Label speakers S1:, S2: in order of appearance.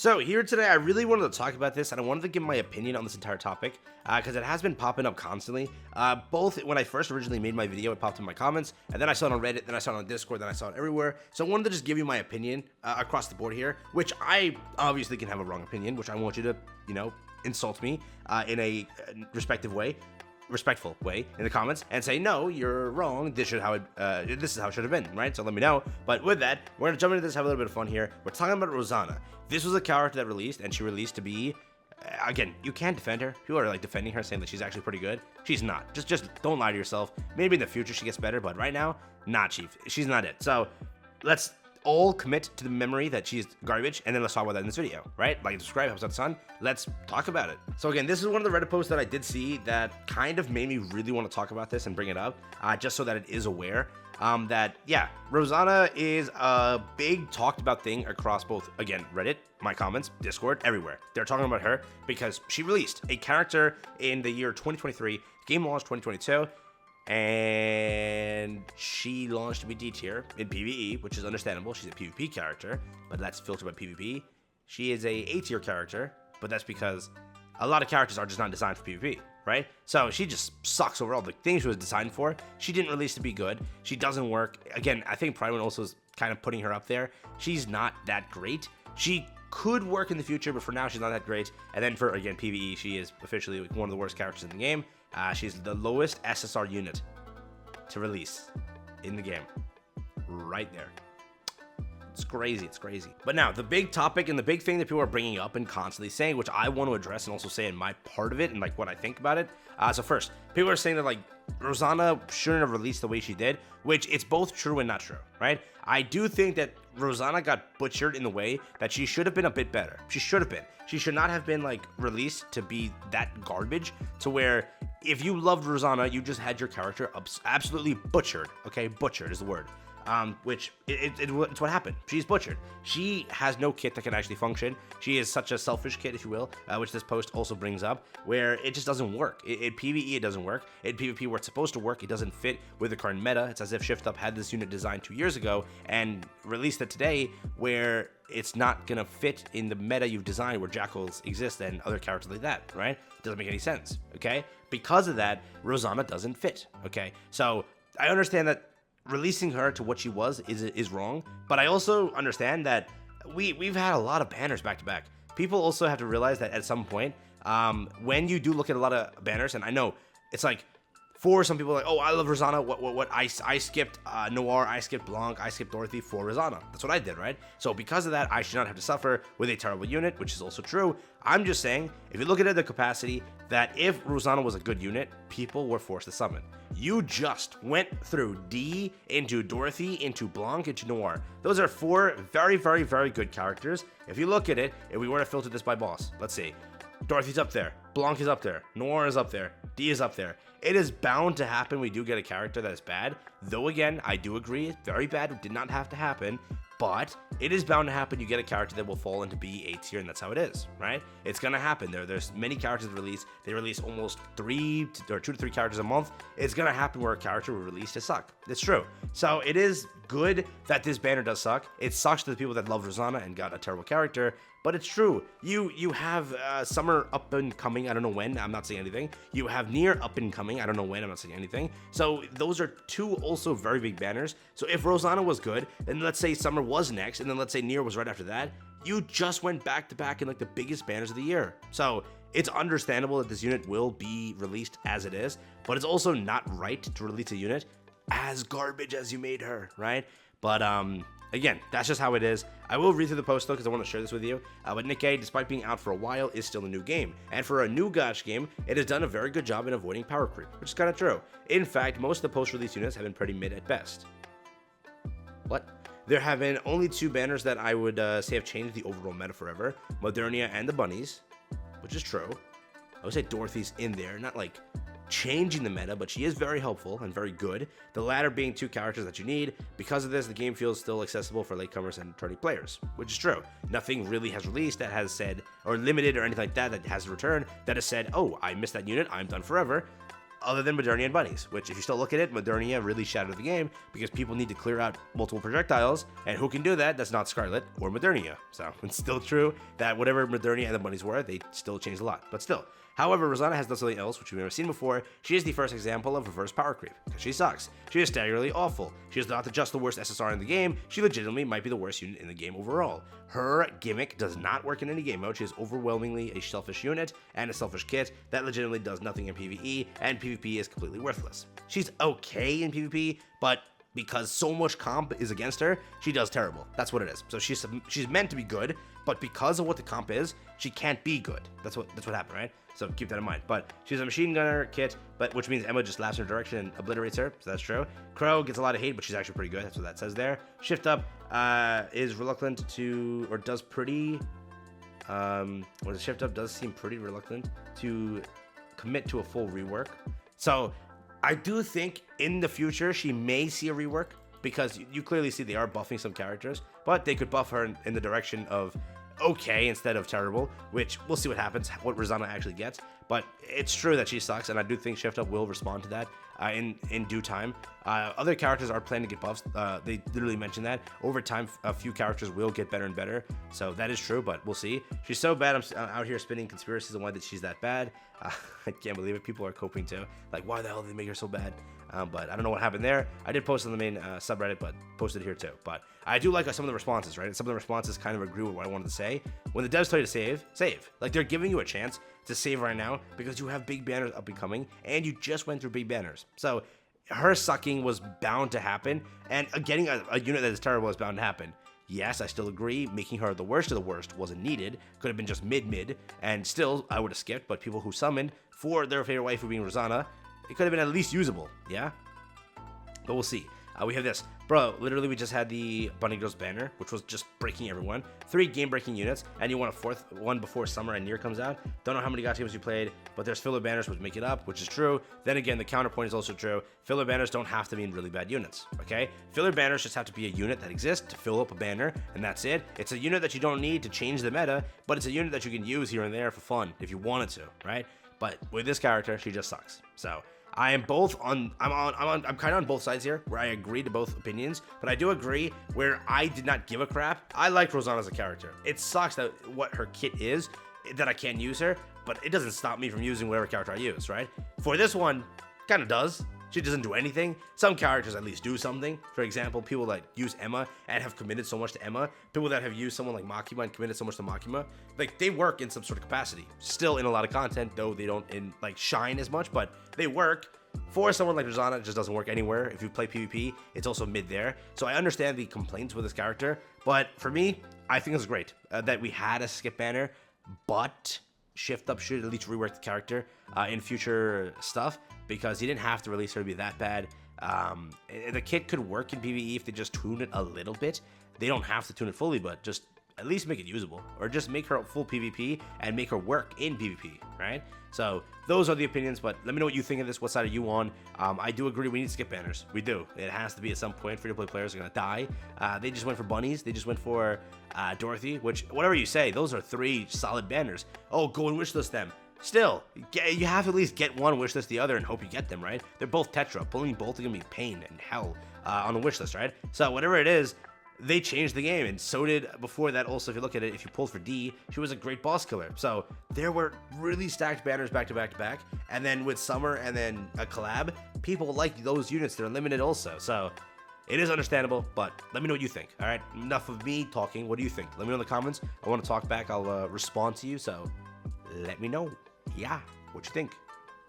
S1: So here today, I really wanted to talk about this, and I wanted to give my opinion on this entire topic, because it has been popping up constantly. Both when I first originally made my video, it popped in my comments, and then I saw it on Reddit, then I saw it on Discord, then I saw it everywhere. So I wanted to just give you my opinion across the board here, which I obviously can have a wrong opinion, which I want you to, insult me in a respectful way in the comments and say, no, you're wrong, this is how it should have been, right? So let me know. But with that, we're gonna jump into this, have a little bit of fun here. We're talking about Rosanna. This was a character that released, and she released to be, again, you can't defend her. People are like defending her, saying that she's actually pretty good. She's not. Just don't lie to yourself. Maybe in the future she gets better, but right now, not, Chief. She's not it. So let's all commit to the memory that she's garbage, and then let's talk about that in this video, right? Like, subscribe, helps out the son. Let's talk about it. So again, this is one of the Reddit posts that I did see that kind of made me really want to talk about this and bring it up, just so that it is aware that, yeah, Rosanna is a big talked about thing across both, again, Reddit, my comments, Discord, everywhere. They're talking about her because she released a character in the year 2023, game launched 2022, and she launched to be D tier in PvE, which is understandable. She's a PvP character, but that's filtered by PvP. She is a tier character, but that's because a lot of characters are just not designed for PvP, right? So she just sucks overall. The things she was designed for, she didn't release to be good. She doesn't work. Again, I think Pride also is kind of putting her up there. She's not that great. She could work in the future, but for now, she's not that great. And then for, again, PvE, she is officially one of the worst characters in the game. She's the lowest SSR unit to release in the game. Right there. It's crazy, it's crazy. But now, the big topic and the big thing that people are bringing up and constantly saying, which I want to address and also say in my part of it and like what I think about it. So first, people are saying that like Rosanna shouldn't have released the way she did, which it's both true and not true, right? I do think that Rosanna got butchered in the way that she should have been a bit better. She should have been. She should not have been like released to be that garbage, to where if you loved Rosanna, you just had your character absolutely butchered. Okay, butchered is the word. Which it's what happened. She's butchered. She has no kit that can actually function. She is such a selfish kit, if you will, which this post also brings up, where it just doesn't work. In PvE, it doesn't work. In PvP, where it's supposed to work, it doesn't fit with the current meta. It's as if Shift Up had this unit designed 2 years ago and released it today, where it's not gonna fit in the meta you've designed, where Jackals exist and other characters like that, right? It doesn't make any sense, okay? Because of that, Rosanna doesn't fit, okay? So I understand that releasing her to what she was is wrong, but I also understand that we've had a lot of banners back to back. People also have to realize that at some point, when you do look at a lot of banners, and I know it's like, for some people, like, oh, I love Rosanna. What? I skipped Noir, I skipped Blanc, I skipped Dorothy for Rosanna. That's what I did, right? So because of that, I should not have to suffer with a terrible unit, which is also true. I'm just saying, if you look at it, the capacity that if Rosanna was a good unit, people were forced to summon. You just went through D into Dorothy, into Blanc, into Noir. Those are 4 very, very, very good characters. If you look at it, if we were to filter this by boss, let's see. Dorothy's up there, Blanc is up there, Noir is up there, D is up there. It is bound to happen. We do get a character that is bad, though again, I do agree, very bad, it did not have to happen, but it is bound to happen. You get a character that will fall into be A tier, and that's how it is, right? It's gonna happen. There's many characters released. They release almost 2 to 3 characters a month. It's gonna happen where a character will release to suck. It's true. So it is good that this banner does suck. It sucks to the people that love Rosanna and got a terrible character, but it's true. You have Summer up and coming. I don't know when. I'm not saying anything. You have Near up and coming. I don't know when. I'm not saying anything. So those are 2 also very big banners. So if Rosanna was good, then let's say Summer was next, and then let's say Near was right after that, you just went back to back in like the biggest banners of the year. So it's understandable that this unit will be released as it is, but it's also not right to release a unit as garbage as you made her, right? But again, that's just how it is. I will read through the post though, because I want to share this with you. But Nikke, despite being out for a while, is still a new game. And for a new Gotch game, it has done a very good job in avoiding power creep, which is kind of true. In fact, most of the post-release units have been pretty mid at best. What? There have been only 2 banners that I would say have changed the overall meta forever. Modernia and the Bunnies, which is true. I would say Dorothy's in there, not like changing the meta, but she is very helpful and very good. The latter being 2 characters that you need. Because of this, the game feels still accessible for latecomers and tourney players, which is true. Nothing really has released that has said, or limited or anything like that, that has returned, that has said, oh, I missed that unit, I'm done forever. other than Modernia and bunnies, which if you still look at it, Modernia really shattered the game because people need to clear out multiple projectiles, and who can do that? That's not Scarlet or Modernia. So it's still true that whatever Modernia and the bunnies were, they still changed a lot, but still. However, Rosanna has done something else, which we've never seen before. She is the first example of reverse power creep, because she sucks. She is staggeringly awful. She is not just the worst SSR in the game, she legitimately might be the worst unit in the game overall. Her gimmick does not work in any game mode. She is overwhelmingly a selfish unit and a selfish kit that legitimately does nothing in PvE, and PvP is completely worthless. She's okay in PvP, but because so much comp is against her, she does terrible. That's what it is. So she's meant to be good, but because of what the comp is, she can't be good. That's what happened, right? So keep that in mind. But she's a machine gunner kit, but which means Emma just laughs in her direction and obliterates her. So that's true. Crow gets a lot of hate, but she's actually pretty good. That's what that says there. Shift Up is reluctant to, or does pretty. Shift Up does seem pretty reluctant to commit to a full rework. So I do think in the future she may see a rework, because you clearly see they are buffing some characters, but they could buff her in the direction of okay instead of terrible, which we'll see what happens, what Rosanna actually gets. But it's true that she sucks, and I do think Shift Up will respond to that in due time. Other characters are planning to get buffs. They literally mentioned that. Over time, a few characters will get better and better, so that is true, but we'll see. She's so bad, I'm out here spinning conspiracies on why that she's that bad. I can't believe it. People are coping too. Like, why the hell did they make her so bad? But I don't know what happened there. I did post on the main subreddit, but posted here too. But I do like some of the responses, right? Some of the responses kind of agree with what I wanted to say. When the devs tell you to save, save. Like, they're giving you a chance to save right now because you have big banners up and coming, and you just went through big banners. So her sucking was bound to happen, and getting a unit that is terrible is bound to happen. Yes, I still agree, making her the worst of the worst wasn't needed. Could have been just mid, and still, I would have skipped, but people who summoned for their favorite waifu being Rosanna, it could have been at least usable, yeah? But we'll see. We have this. Bro, literally we just had the Bunny Girls banner, which was just breaking everyone. 3 game-breaking units, and you want a 4th one before Summer and Nier comes out. Don't know how many gacha games you played, but there's filler banners which make it up, which is true. Then again, the counterpoint is also true. Filler banners don't have to mean really bad units, okay? Filler banners just have to be a unit that exists to fill up a banner, and that's it. It's a unit that you don't need to change the meta, but it's a unit that you can use here and there for fun if you wanted to, right? But with this character, she just sucks. So I am I'm kind of on both sides here, where I agree to both opinions, but I do agree where I did not give a crap. I like Rosanna as a character. It sucks that what her kit is, that I can't use her, but it doesn't stop me from using whatever character I use, right? For this one, kind of does. She doesn't do anything. Some characters at least do something. For example, people that use Emma and have committed so much to Emma, people that have used someone like Makima and committed so much to Makima, like, they work in some sort of capacity. Still in a lot of content, though they don't shine as much, but they work. For someone like Rosanna, it just doesn't work anywhere. If you play PvP, it's also mid there. So I understand the complaints with this character, but for me, I think it's great that we had a skip banner, but Shift Up should at least rework the character in future stuff, because he didn't have to release her to be that bad. The kit could work in PvE if they just tune it a little bit. They don't have to tune it fully, but just at least make it usable, or just make her full PvP and make her work in PvP, right? So those are the opinions, but let me know what you think of this. What side are you on? I do agree we need skip banners. We do. It has to be at some point. Free-to-play players are going to die. They just went for bunnies. They just went for Dorothy, which, whatever you say, those are 3 solid banners. Oh, go and wishlist them. Still, you have to at least get one, wishlist the other, and hope you get them, right? They're both Tetra. Pulling both are going to be pain and hell on the wishlist, right? So whatever it is, they changed the game, and so did before that also. If you look at it, if you pulled for D, she was a great boss killer. So there were really stacked banners back to back to back, and then with Summer and then a collab, people like those units. They're limited also, so it is understandable, but let me know what you think. All right, enough of me talking. What do you think? Let me know in the comments. I want to talk back. I'll respond to you, so let me know. Yeah, what you think.